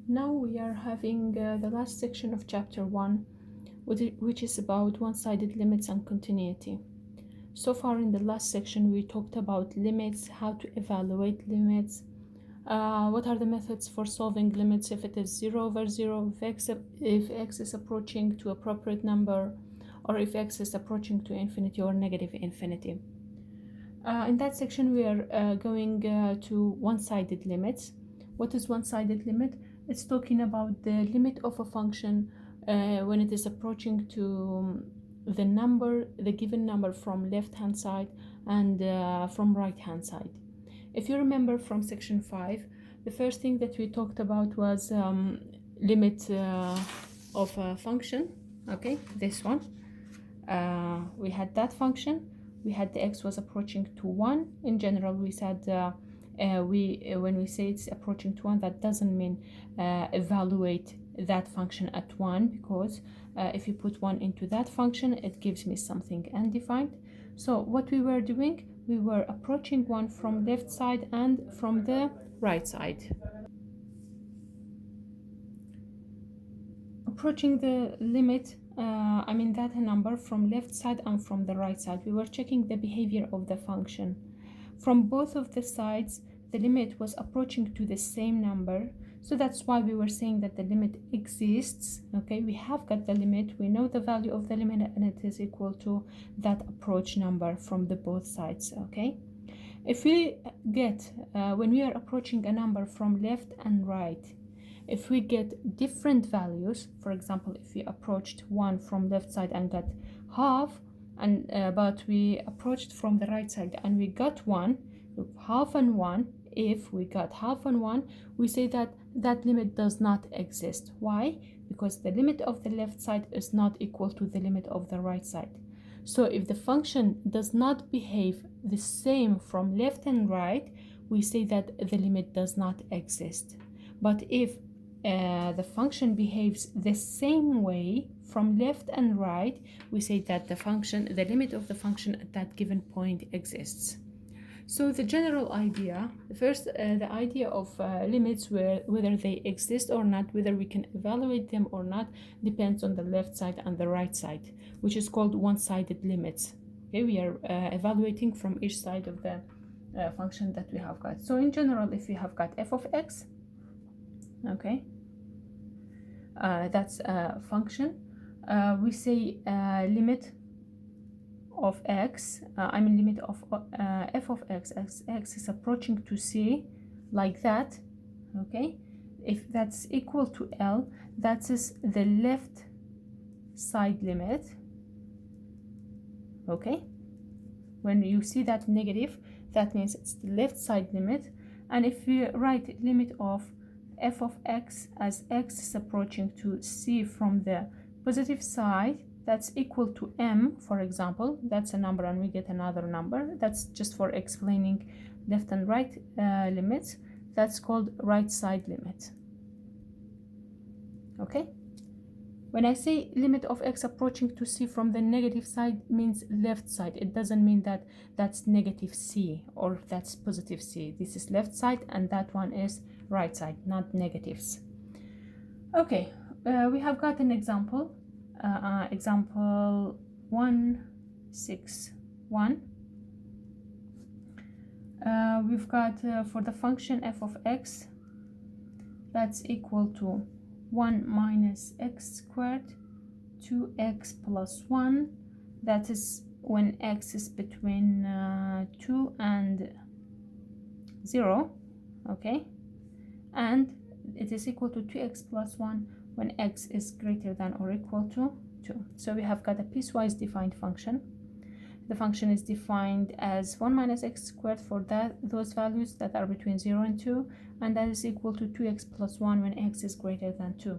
Now we are having the last section of chapter 1, which is about one-sided limits and continuity. So far in the last section we talked about limits, how to evaluate limits, what are the methods for solving limits if it is 0 over 0, if x is approaching to appropriate number, or if x is approaching to infinity or negative infinity. In that section we are going to one-sided limits. What is one-sided limit? It's talking about the limit of a function when it is approaching to the given number from left hand side and from right hand side. If you remember from section 5, the first thing that we talked about was limit of a function. Okay, this one. We had that function. We had the x was approaching to 1. In general, we said when we say it's approaching to 1, that doesn't mean evaluate that function at 1, because if you put 1 into that function, it gives me something undefined. So what we were doing, we were approaching 1 from left side and from the right side. Approaching the limit, that number from left side and from the right side, we were checking the behavior of the function. From both of the sides, the limit was approaching to the same number, so that's why we were saying that the limit exists. Okay, we have got the limit, we know the value of the limit, and it is equal to that approach number from the both sides. Okay, if we get when we are approaching a number from left and right, if we get different values, for example, if we approached 1 from left side and got half, and but we approached from the right side and we got 1, half and 1, if we got half and 1, we say that that limit does not exist. Why? Because the limit of the left side is not equal to the limit of the right side. So if the function does not behave the same from left and right, we say that the limit does not exist. But if the function behaves the same way from left and right, we say that the limit of the function at that given point exists. So the general idea, the idea of limits, whether they exist or not, whether we can evaluate them or not, depends on the left side and the right side, which is called one-sided limits. Okay, we are evaluating from each side of the function that we have got. So in general, if we have got f of x, okay, that's a function. We say limit of x, limit of f of x as x is approaching to c, like that. Okay, if that's equal to L, that is the left side limit. Okay, when you see that negative, that means it's the left side limit. And if we write limit of f of x as x is approaching to c from the positive side, that's equal to m, for example, that's a number and we get another number. That's just for explaining left and right limits. That's called right side limit. Okay, when I say limit of x approaching to c from the negative side, means left side. It doesn't mean that that's negative c or that's positive c. This is left side and that one is right side, not negatives. Okay, we have got an example. Example 161. We've got for the function f of x, that's equal to 1 minus x squared 2x plus 1. That is when x is between 2 and 0. Okay, and it is equal to 2x plus 1 when x is greater than or equal to 2. So we have got a piecewise defined function. The function is defined as 1 minus x squared for those values that are between 0 and 2, and that is equal to 2x plus 1 when x is greater than 2.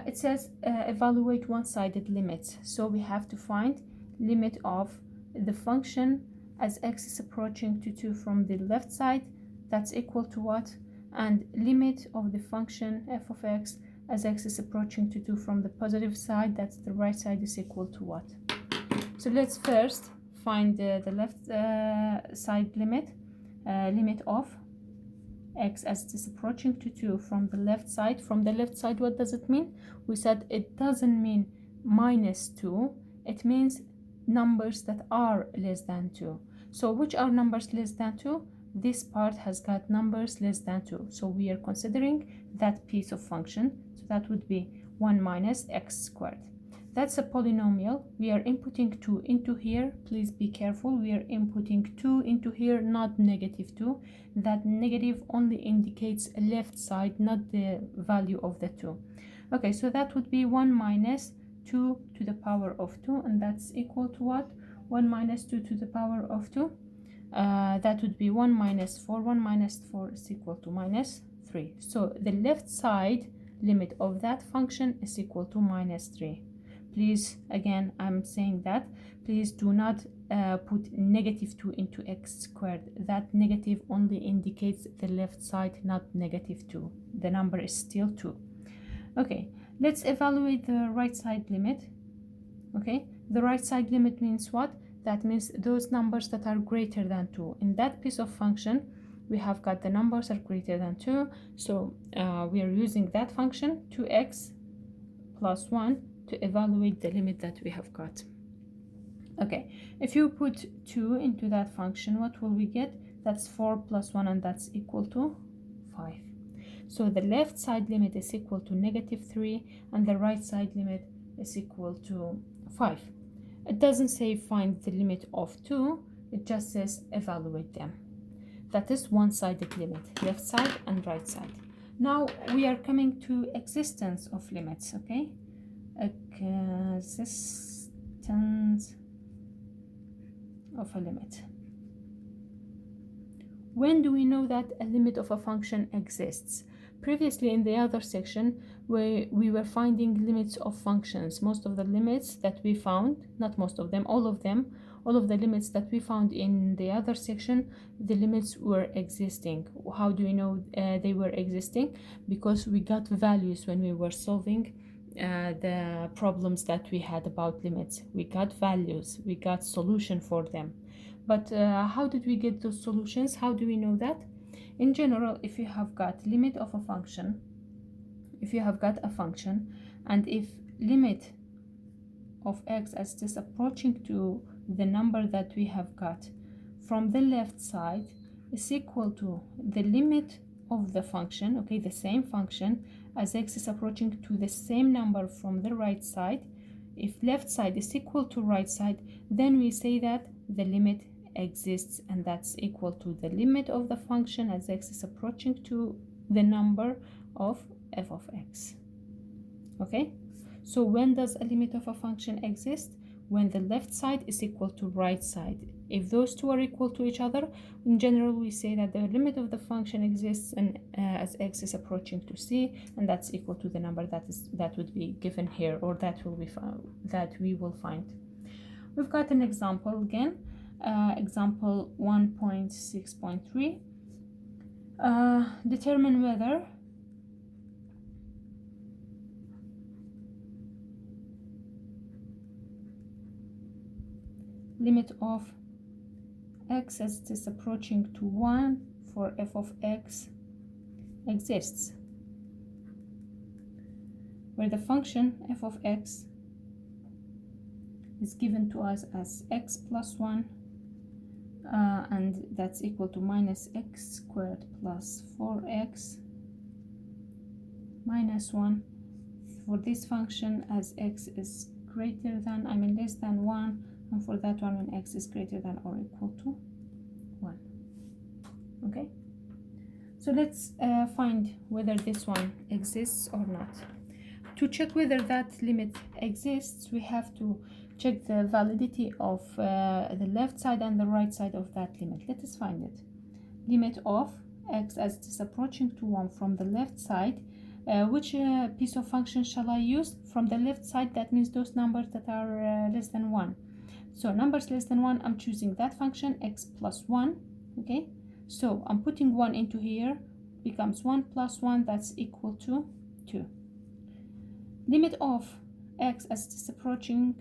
It says evaluate one-sided limits. So we have to find limit of the function as x is approaching to 2 from the left side, that's equal to what? And limit of the function f of x as x is approaching to 2 from the positive side, that's the right side, is equal to what? So let's first find the left side limit. Limit of x as it is approaching to 2 from the left side. From the left side, what does it mean? We said it doesn't mean minus 2, it means numbers that are less than 2. So which are numbers less than 2? This part has got numbers less than 2, so we are considering that piece of function. So that would be 1 minus x squared. That's a polynomial. We are inputting 2 into here. Please be careful. We are inputting 2 into here, not negative 2. That negative only indicates left side, not the value of the 2. Okay, so that would be 1 minus 2 to the power of 2, and that's equal to what? 1 minus 2 to the power of 2. That would be 1 minus 4. 1 minus 4 is equal to minus 3. So the left side limit of that function is equal to minus 3. Please, again, I'm saying that, please do not put negative 2 into x squared. That negative only indicates the left side, not negative 2. The number is still 2. Okay, let's evaluate the right side limit. Okay, the right side limit means what? That means those numbers that are greater than 2. In that piece of function, we have got the numbers are greater than 2. So we are using that function, 2x plus 1, to evaluate the limit that we have got. Okay, if you put 2 into that function, what will we get? That's 4 plus 1, and that's equal to 5. So the left side limit is equal to negative 3, and the right side limit is equal to 5. It doesn't say find the limit of 2, it just says evaluate them. That is one-sided limit, left side and right side. Now we are coming to existence of limits, okay? Existence of a limit. When do we know that a limit of a function exists? Previously in the other section, we were finding limits of functions. Most of the limits that we found, not most of them, all of them, all of the limits that we found in the other section, the limits were existing. How do we know they were existing? Because we got values when we were solving the problems that we had about limits. We got values, we got solution for them. But how did we get those solutions? How do we know that? In general, if you have got limit of a function, if you have got a function, and if limit of x as it is approaching to the number that we have got from the left side is equal to the limit of the function, okay, the same function, as x is approaching to the same number from the right side. If left side is equal to right side, then we say that the limit exists, and that's equal to the limit of the function as x is approaching to the number of f of x. Okay, so when does a limit of a function exist? When the left side is equal to right side. If those two are equal to each other, in general we say that the limit of the function exists, and as x is approaching to c, and that's equal to the number that would be given here, or that we will find. We've got an example again. Example 1.6.3. Determine whether limit of x as it is approaching to 1 for f of x exists, where the function f of x is given to us as x plus 1, and that's equal to minus x squared plus 4x minus 1 for this function as x is greater than, less than 1, and for that one when x is greater than or equal to 1. Okay, so let's find whether this one exists or not. To check whether that limit exists, we have to check the validity of the left side and the right side of that limit. Let us find it. Limit of x as it is approaching to 1 from the left side. Which piece of function shall I use? From the left side, that means those numbers that are less than 1. So numbers less than 1, I'm choosing that function, x plus 1. Okay, so I'm putting 1 into here, becomes 1 plus 1, that's equal to 2. Limit of x as it is approaching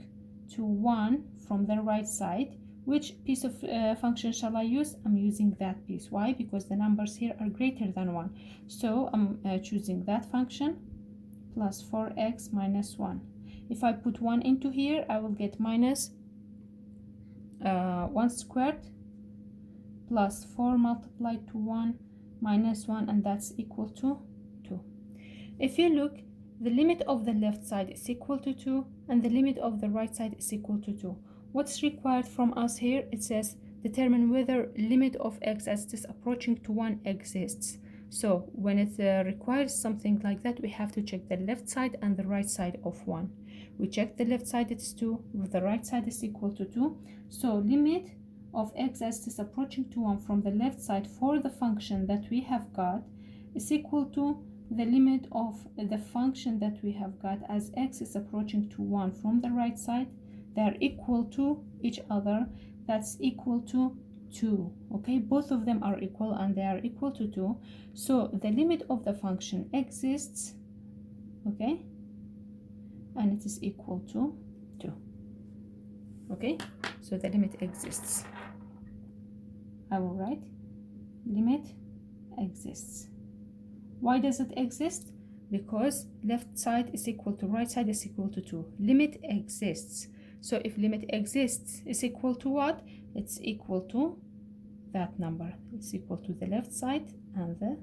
to 1 from the right side, Which piece of function shall I use? I'm using that piece. Why? Because the numbers here are greater than 1. So I'm choosing that function, plus 4x minus 1. If I put 1 into here, I will get minus 1 squared plus 4 multiplied to 1 minus 1, and that's equal to 2. If you look, the limit of the left side is equal to 2 and the limit of the right side is equal to 2. What's required from us here? It says determine whether limit of x as it is approaching to 1 exists. So when it requires something like that, we have to check the left side and the right side of 1. We check the left side, it's 2, the right side is equal to 2. So limit of x as it is approaching to 1 from the left side for the function that we have got is equal to the limit of the function that we have got as x is approaching to 1 from the right side. They are equal to each other. That's equal to 2. Okay, both of them are equal and they are equal to 2. So the limit of the function exists, okay, and it is equal to 2. Okay, so the limit exists. I will write limit exists. Why does it exist? Because left side is equal to right side is equal to 2. Limit exists. So if limit exists is equal to what? It's equal to that number. It's equal to the left side and the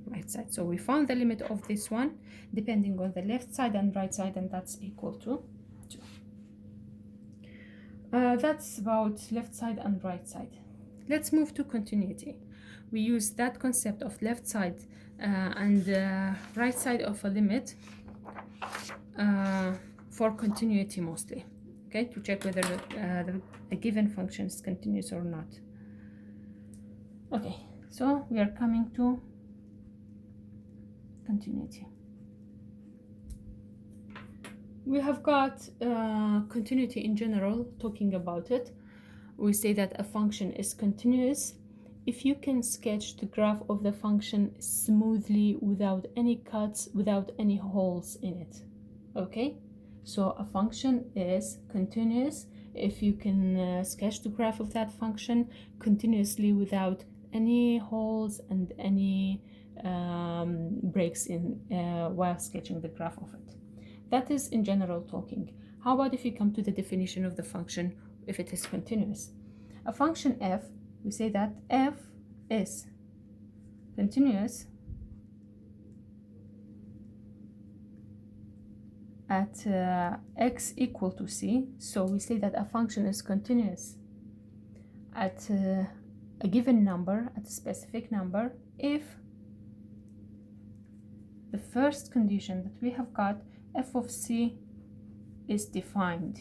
right side. So we found the limit of this one depending on the left side and right side, and that's equal to 2. That's about left side and right side. Let's move to continuity. We use that concept of left side and right side of a limit for continuity mostly, okay, to check whether a given function is continuous or not. Okay, so we are coming to continuity. We have got continuity in general, talking about it. We say that a function is continuous if you can sketch the graph of the function smoothly without any cuts, without any holes in it. Okay, so a function is continuous if you can sketch the graph of that function continuously without any holes and any breaks in while sketching the graph of it. That is in general talking. How about if you come to the definition of the function if it is continuous? A function f, we say that f is continuous at x equal to c. So we say that a function is continuous at a given number, at a specific number, if the first condition that we have got, f of c, is defined.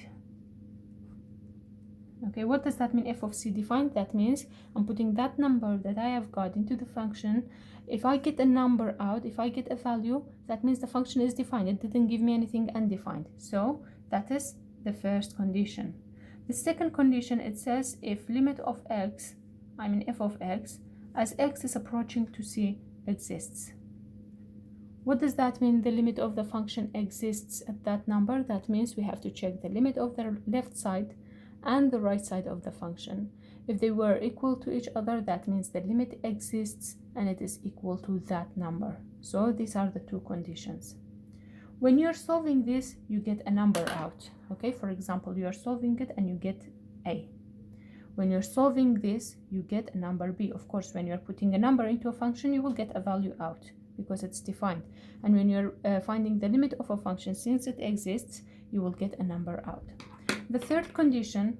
Okay, what does that mean, f of c defined? That means I'm putting that number that I have got into the function. If I get a number out, if I get a value, that means the function is defined. It didn't give me anything undefined. So that is the first condition. The second condition, it says if limit of x, I mean f of x, as x is approaching to c exists. What does that mean? The limit of the function exists at that number. That means we have to check the limit of the left side and the right side of the function. If they were equal to each other, that means the limit exists and it is equal to that number. So these are the two conditions. When you're solving this, you get a number out. Okay, for example, you are solving it and you get a. When you're solving this, you get a number b. Of course, when you're putting a number into a function, you will get a value out because it's defined. And when you're finding the limit of a function, since it exists, you will get a number out. The third condition,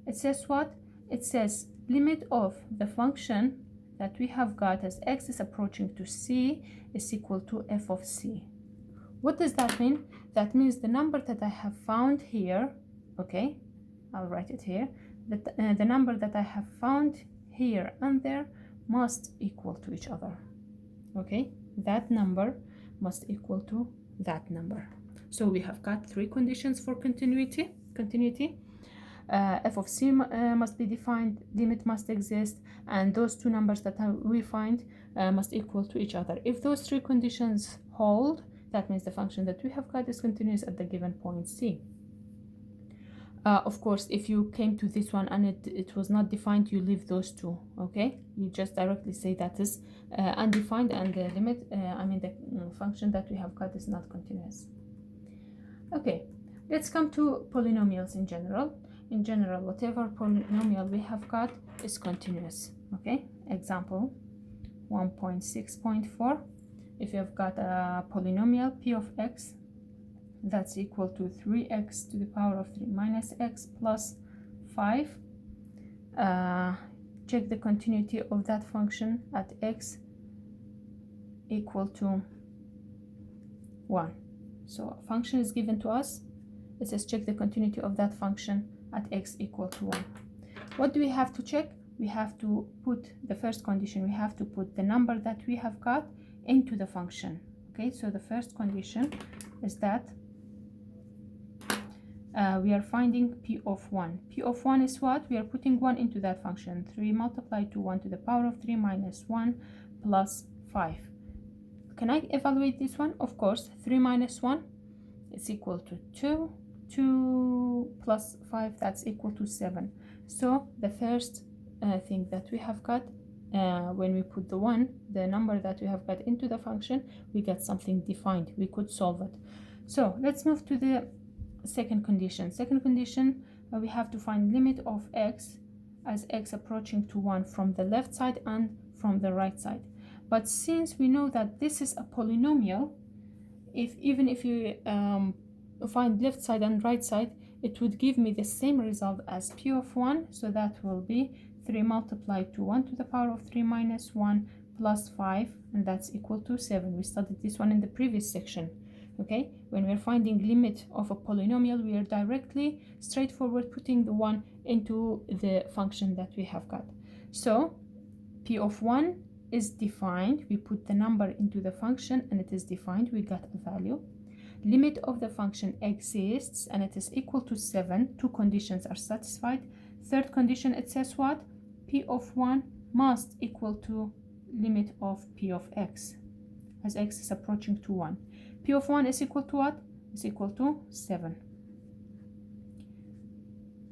it says what? It says limit of the function that we have got as x is approaching to c is equal to f of c. What does that mean? That means the number that I have found here, okay, I'll write it here, that the number that I have found here and there must equal to each other. Okay, that number must equal to that number. So we have got three conditions for continuity. F of c must be defined, limit must exist, and those two numbers that we find must equal to each other. If those three conditions hold, that means the function that we have got is continuous at the given point c. Of course, if you came to this one and it was not defined, you leave those two, okay? You just directly say that is undefined, and the limit, the function that we have got is not continuous. Okay, let's come to polynomials in general. In general, whatever polynomial we have got is continuous, okay? Example 1.6.4. If you have got a polynomial p of x that's equal to 3x to the power of 3 minus x plus 5, check the continuity of that function at x equal to 1. So a function is given to us. It says check the continuity of that function at x equal to 1. What do we have to check? We have to put the first condition. We have to put the number that we have got into the function. Okay, so the first condition is that we are finding p of 1. P of 1 is what? We are putting 1 into that function. 3 multiplied to 1 to the power of 3 minus 1 plus 5. Can I evaluate this one? Of course. 3 minus 1 is equal to 2. 2 plus 5, that's equal to 7. So the first thing that we have got, when we put the 1, the number that we have got into the function, we get something defined. We could solve it. So let's move to the second condition. Second condition, we have to find limit of x as x approaching to 1 from the left side and from the right side. But since we know that this is a polynomial, even if you find left side and right side, it would give me the same result as p of 1. So that will be 3 multiplied to 1 to the power of 3 minus 1 plus 5, and that's equal to 7. We studied this one in the previous section. Okay, when we're finding limit of a polynomial, we are directly straightforward putting the 1 into the function that we have got. So p of 1 is defined. We put the number into the function and it is defined. We got a value. Limit of the function exists and it is equal to 7. Two conditions are satisfied. Third condition, it says what? P of 1 must equal to limit of p of x as x is approaching to 1. P of 1 is equal to what? Is equal to 7.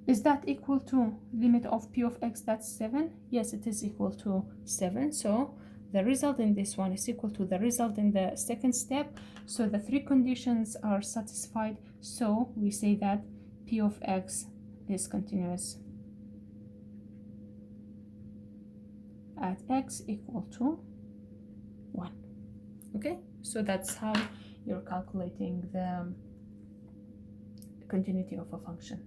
Is that equal to limit of p of x, that's 7? Yes, it is equal to 7. So the result in this one is equal to the result in the second step. So the three conditions are satisfied. So we say that p of x is continuous at x equal to 1. Okay, so that's how you're calculating the continuity of a function.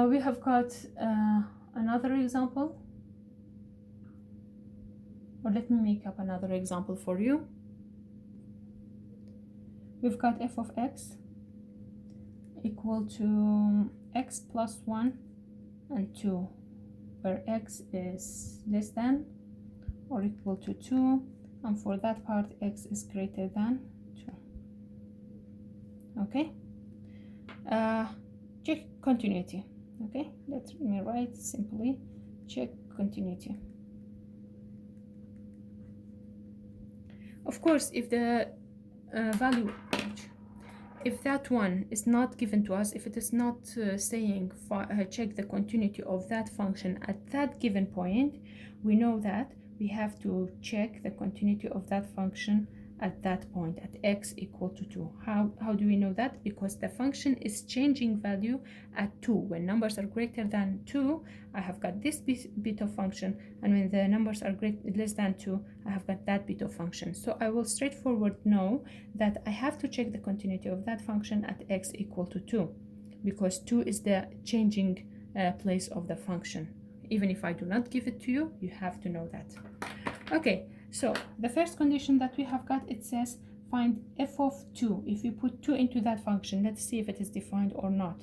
We have got another example, or let me make up another example for you. We've got f of x equal to x plus 1 and 2, where x is less than or equal to 2, and for that part x is greater than 2. Okay, check continuity. Okay, let me write simply check continuity. Of course, if the value, if that one is not given to us, if it is not saying check the continuity of that function at that given point, we know that we have to check the continuity of that function at that point at x equal to 2. How do we know that? Because the function is changing value at 2. When numbers are greater than 2, I have got this bit of function, and when the numbers are less than 2, I have got that bit of function. So I will straightforward know that I have to check the continuity of that function at x equal to 2, because 2 is the changing place of the function. Even if I do not give it to you, you have to know that. Okay, so the first condition that we have got, it says find f of 2. If you put 2 into that function, let's see if it is defined or not.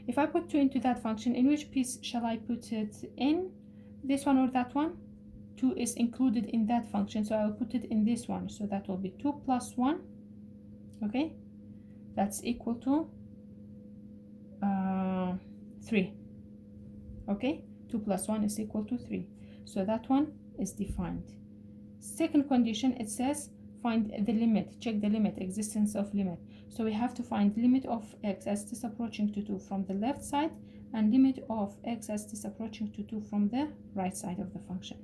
If I put 2 into that function, in which piece shall I put it in? This one or that one? 2 is included in that function, so I will put it in this one. So that will be 2 plus 1. Okay, that's equal to 3. Okay, 2 plus 1 is equal to 3. So that one is defined. Second condition, it says find the limit, check the limit, existence of limit. So we have to find limit of x as it is approaching to 2 from the left side and limit of x as it is approaching to 2 from the right side of the function.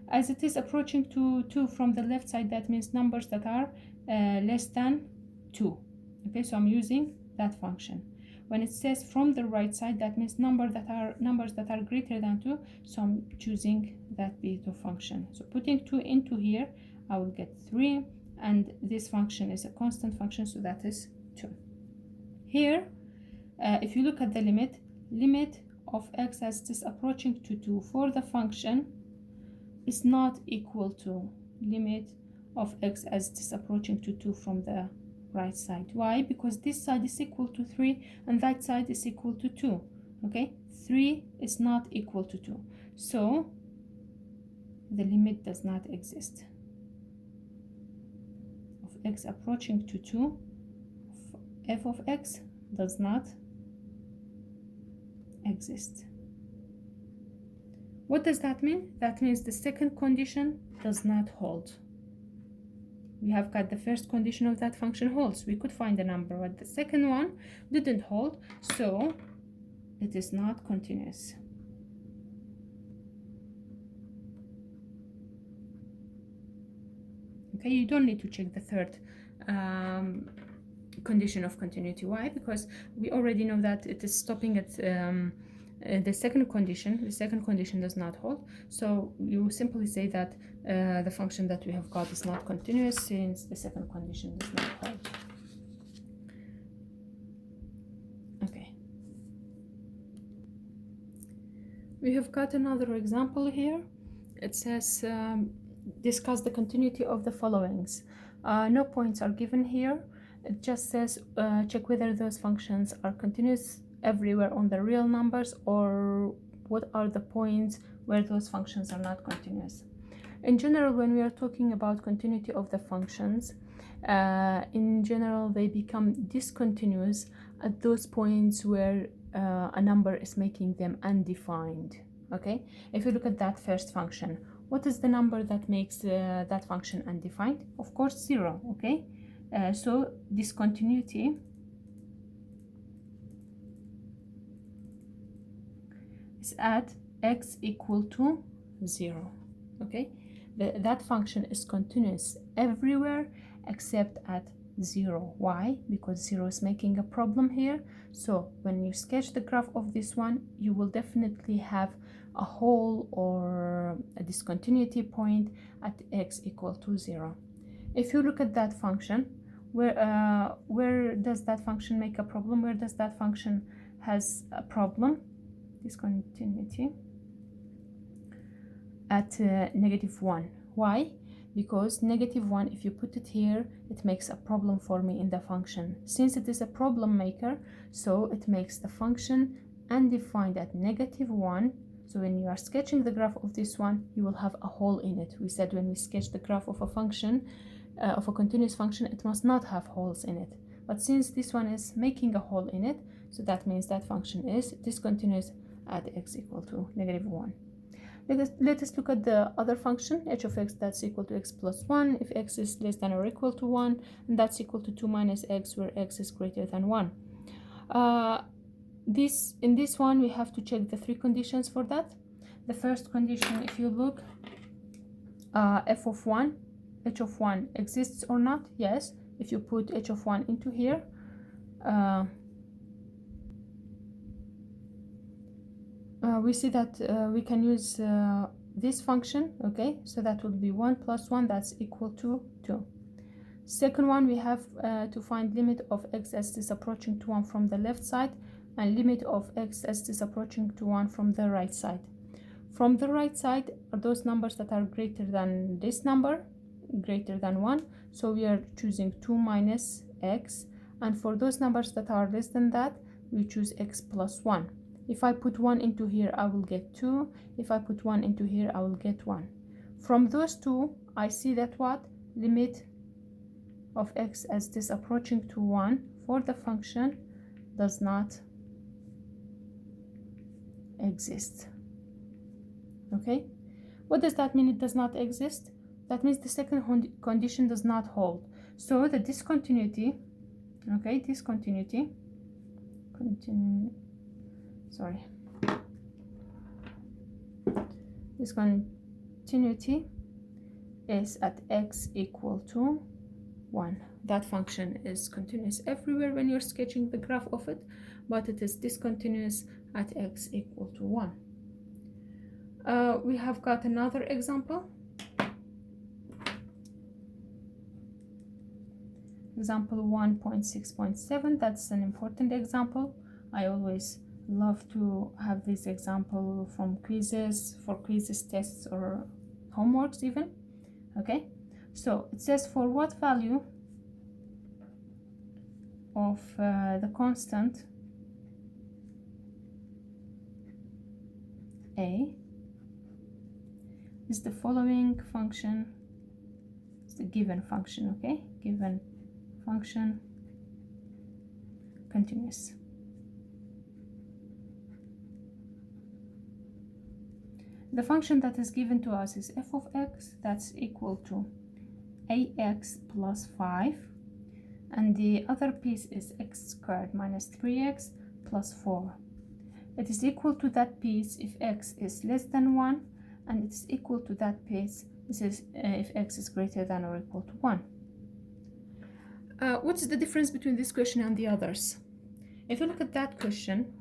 As it is approaching to 2 from the left side, that means numbers that are less than 2. Okay, so I'm using that function. When it says from the right side, that means numbers that are greater than 2, so I'm choosing that beta function. So putting 2 into here, I will get 3, and this function is a constant function, so that is 2. Here, if you look at the limit of x as it is approaching to 2 for the function is not equal to limit of x as it is approaching to 2 from the right side. Why? Because this side is equal to 3 and that side is equal to 2. Okay, 3 is not equal to 2, so the limit does not exist. Of x approaching to 2, f of x does not exist. What does that mean? That means the second condition does not hold. We have got the first condition of that function holds. We could find a number, but the second one didn't hold, so it is not continuous. Okay, you don't need to check the third condition of continuity. Why? Because we already know that it is stopping at the second condition. The second condition does not hold, so you simply say that the function that we have got is not continuous since the second condition does not hold. Okay, we have got another example here. It says discuss the continuity of the followings. No points are given here. It just says check whether those functions are continuous everywhere on the real numbers, or what are the points where those functions are not continuous. In general, when we are talking about continuity of the functions, in general they become discontinuous at those points where a number is making them undefined. Okay, if you look at that first function, what is the number that makes that function undefined? Of course, 0. Okay, so discontinuity is at x equal to 0. Okay, that function is continuous everywhere except at 0. Why? Because 0 is making a problem here. So when you sketch the graph of this one, you will definitely have a hole or a discontinuity point at x equal to 0. If you look at that function, where does that function make a problem? Where does that function has a problem? Discontinuity at -1. Why? Because -1, if you put it here, it makes a problem for me in the function. Since it is a problem maker, so it makes the function undefined at -1. So when you are sketching the graph of this one, you will have a hole in it. We said when we sketch the graph of a function, of a continuous function, it must not have holes in it. But since this one is making a hole in it, so that means that function is discontinuous at x equal to -1. Let us look at the other function, h of x, that's equal to x plus 1 if x is less than or equal to 1, and that's equal to 2 minus x where x is greater than 1. In this one, we have to check the 3 conditions for that. The first condition, if you look, f of 1, h of 1 exists or not? Yes. If you put h of 1 into here, we see that we can use this function. Okay, so that will be 1 plus 1, that's equal to 2. Second one, we have to find limit of x as it is approaching to 1 from the left side, and limit of x as it is approaching to 1 from the right side. From the right side are those numbers that are greater than this number, greater than 1, so we are choosing 2 minus x, and for those numbers that are less than that, we choose x plus 1. If I put 1 into here, I will get 2. If I put 1 into here, I will get 1. From those two, I see that what? Limit of x as it is approaching to 1 for the function does not exist. Okay, what does that mean? It does not exist. that means the second condition does not hold. So the discontinuity, okay, discontinuity is at x equal to 1. That function is continuous everywhere when you're sketching the graph of it, but it is discontinuous at x equal to 1. We have got another example. Example 1.6.7, that's an important example. I always love to have this example from quizzes, for quizzes, tests, or homeworks even. Okay, so it says for what value of the constant a is the following function, it's the given function, okay, given function continuous. The function that is given to us is f of x, that's equal to ax plus 5, and the other piece is x squared minus 3x plus 4. It is equal to that piece if x is less than 1, and it is equal to that piece if x is greater than or equal to 1. What's the difference between this question and the others? If you look at that question,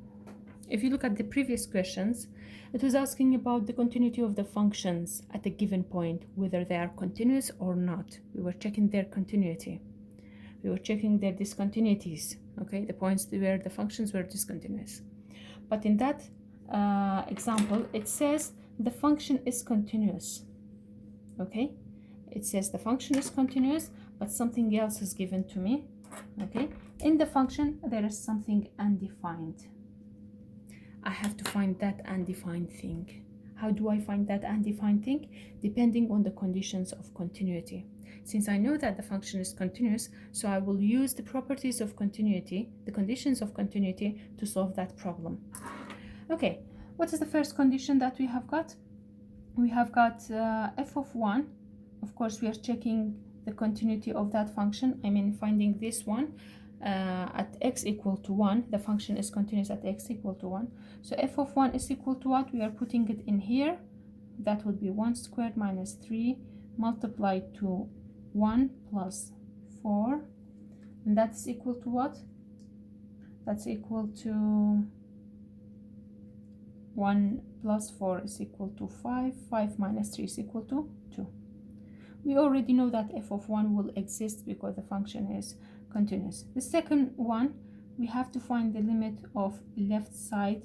if you look at the previous questions, it was asking about the continuity of the functions at a given point, whether they are continuous or not. We were checking their continuity. We were checking their discontinuities, okay, the points where the functions were discontinuous. But in that example, it says the function is continuous, okay? It says the function is continuous, but something else is given to me, okay? In the function, there is something undefined. I have to find that undefined thing. How do I find that undefined thing? Depending on the conditions of continuity. Since I know that the function is continuous, so I will use the properties of continuity, the conditions of continuity, to solve that problem. Okay, what is the first condition that we have got? We have got f of 1. Of course, we are checking the continuity of that function. I mean, finding this one at x equal to 1. The function is continuous at x equal to 1. So f of 1 is equal to what? We are putting it in here. That would be 1 squared minus 3 multiplied to 1 plus 4. And that's equal to what? That's equal to 1 plus 4 is equal to 5. 5 minus 3 is equal to 2. We already know that f of 1 will exist because the function is continuous. The second one, we have to find the limit of left side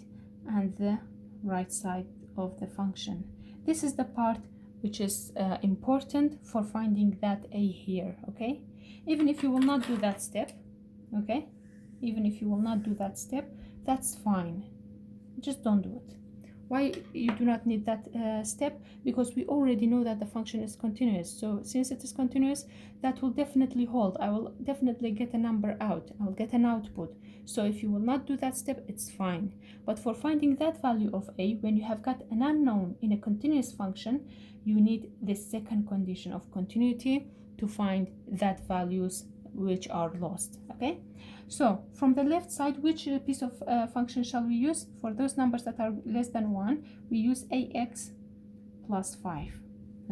and the right side of the function. This is the part which is important for finding that a here, okay? Even if you will not do that step, okay? Even if you will not do that step, that's fine. Just don't do it. Why you do not need that step? Because we already know that the function is continuous. So since it is continuous, that will definitely hold. I will definitely get a number out. I will get an output. So if you will not do that step, it's fine. But for finding that value of a, when you have got an unknown in a continuous function, you need the second condition of continuity to find that values which are lost, okay? So from the left side, which piece of function shall we use? For those numbers that are less than 1, we use ax plus 5,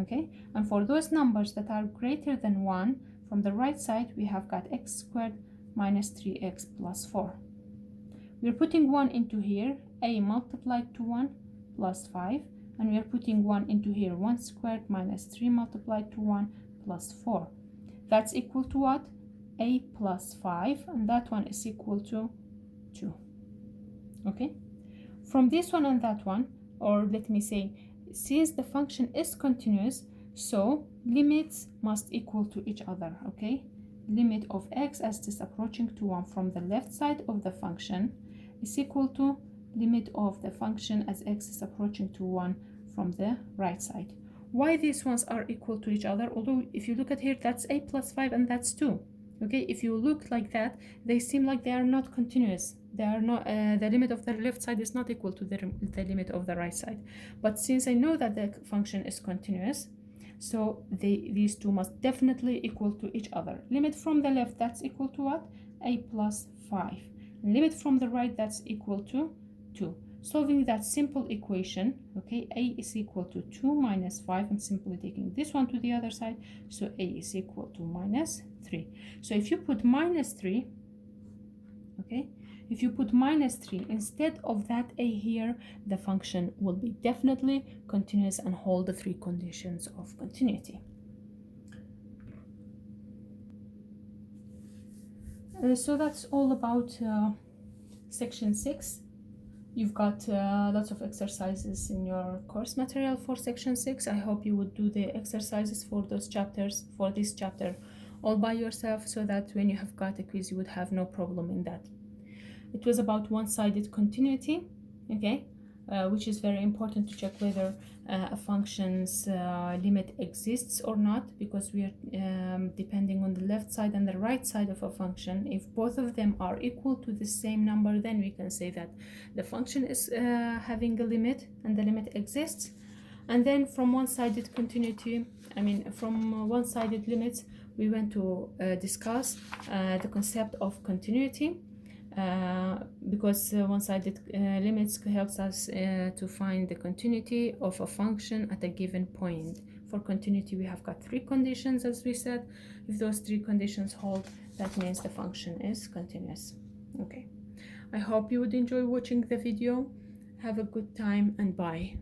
okay? And for those numbers that are greater than 1, from the right side, we have got x squared minus 3x plus 4. We're putting 1 into here, a multiplied to 1 plus 5, and we are putting 1 into here, 1 squared minus 3 multiplied to 1 plus 4. That's equal to what? A plus 5, and that one is equal to 2. Okay, from this one and that one, or let me say, since the function is continuous, so limits must equal to each other, okay? Limit of x as it is approaching to 1 from the left side of the function is equal to limit of the function as x is approaching to 1 from the right side. Why these ones are equal to each other? Although if you look at here, that's a plus 5 and that's 2. Okay, if you look like that, they seem like they are not continuous. They are not, the limit of the left side is not equal to the limit of the right side. But since I know that the function is continuous, So these two must definitely equal to each other. Limit from the left, that's equal to what? A plus 5. Limit from the right, that's equal to 2. Solving that simple equation, okay, a is equal to 2 minus 5, and simply taking this one to the other side, so a is equal to minus 3. So if you put minus 3, okay, if you put minus 3 instead of that a here, the function will be definitely continuous and hold the three conditions of continuity. So that's all about section 6. You've got lots of exercises in your course material for section 6. I hope you would do the exercises for those chapters, for this chapter, all by yourself, so that when you have got a quiz, you would have no problem in that. It was about one-sided continuity, okay, which is very important to check whether a function's limit exists or not, because we are depending on the left side and the right side of a function. If both of them are equal to the same number, then we can say that the function is having a limit and the limit exists. And then from one-sided continuity, from one-sided limits, we went to discuss the concept of continuity. Because one-sided limits helps us to find the continuity of a function at a given point. For continuity, we have got three conditions, as we said. If those three conditions hold, that means the function is continuous. Okay, I hope you would enjoy watching the video. Have a good time and bye.